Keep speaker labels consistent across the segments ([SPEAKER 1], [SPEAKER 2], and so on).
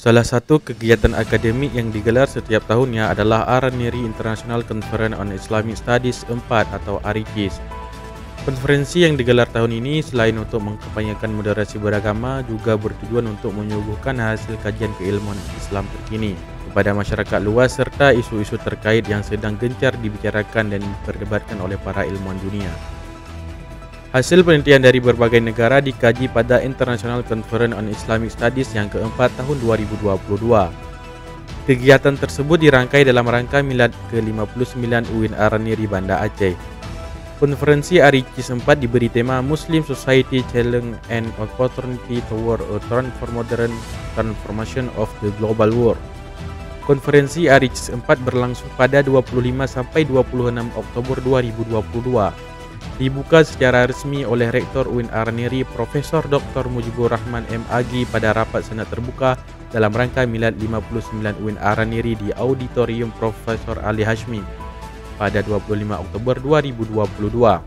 [SPEAKER 1] Salah satu kegiatan akademik yang digelar setiap tahunnya adalah Araniri International Conference on Islamic Studies 4 atau ARICIS. Konferensi yang digelar tahun ini selain untuk mengkampanyekan moderasi beragama juga bertujuan untuk menyuguhkan hasil kajian keilmuan Islam terkini kepada masyarakat luas serta isu-isu terkait yang sedang gencar dibicarakan dan diperdebatkan oleh para ilmuwan dunia. Hasil penelitian dari berbagai negara dikaji pada International Conference on Islamic Studies yang keempat tahun 2022. Kegiatan tersebut dirangkai dalam rangka milad ke-59 UIN Araniri Banda Aceh. Konferensi ARICIS 4 diberi tema Muslim Society Challenge and Opportunity Toward a Modern Transformation of the Global World. Konferensi ARICIS 4 berlangsung pada 25 sampai 26 Oktober 2022. Dibuka secara resmi oleh Rektor UIN Araniri Profesor Dr. Mujibur Rahman M.Agi pada rapat senat terbuka dalam rangka milad 59 UIN Araniri di Auditorium Profesor Ali Hashmi pada 25 Oktober 2022.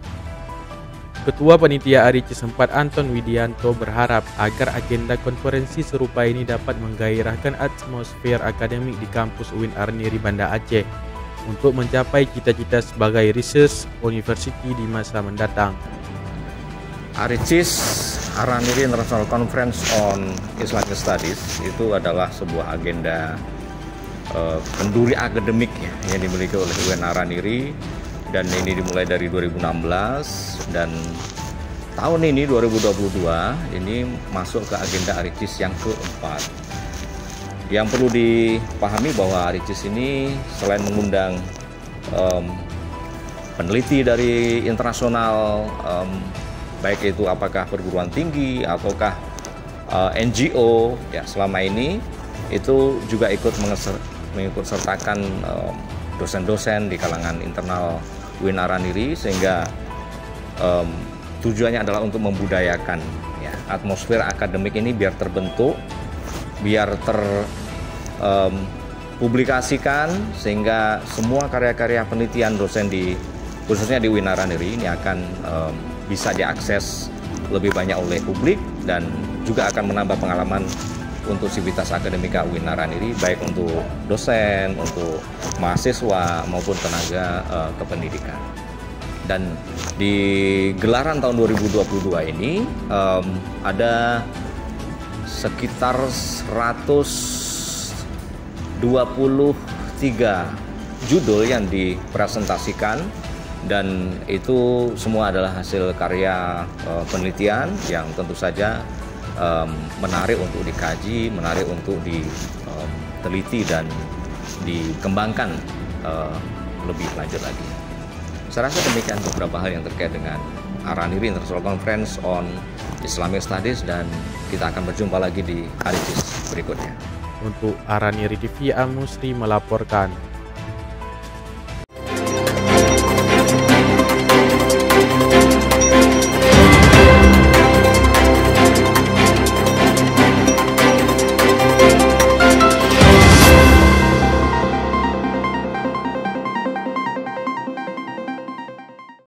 [SPEAKER 1] Ketua Panitia ARICIS 4 Anton Widianto berharap agar agenda konferensi serupa ini dapat menggairahkan atmosfer akademik di kampus UIN Araniri Banda Aceh untuk mencapai cita-cita sebagai research university di masa mendatang.
[SPEAKER 2] ARICIS Araniri International Conference on Islamic Studies itu adalah sebuah agenda kenduri akademik yang dimiliki oleh UIN Araniri, dan ini dimulai dari 2016 dan tahun ini 2022 ini masuk ke agenda ARICIS yang keempat. Yang perlu dipahami bahwa ARICIS ini selain mengundang peneliti dari internasional, baik itu apakah perguruan tinggi ataukah NGO, ya selama ini itu juga ikut mengikut sertakan dosen-dosen di kalangan internal UIN Araniri, sehingga tujuannya adalah untuk membudayakan ya, atmosfer akademik ini biar terbentuk, biar terpublikasikan, sehingga semua karya-karya penelitian dosen khususnya di UIN Araniri ini akan bisa diakses lebih banyak oleh publik dan juga akan menambah pengalaman untuk sivitas akademika UIN Araniri, baik untuk dosen, untuk mahasiswa maupun tenaga kependidikan. Dan di gelaran tahun 2022 ini ada sekitar 123 judul yang dipresentasikan, dan itu semua adalah hasil karya penelitian yang tentu saja menarik untuk dikaji, menarik untuk diteliti dan dikembangkan lebih lanjut lagi. Saya rasa demikian beberapa hal yang terkait dengan Araniri International Conference on Islamic Studies, dan kita akan berjumpa lagi di ARICIS berikutnya.
[SPEAKER 1] Untuk Araniri TV, Musri melaporkan.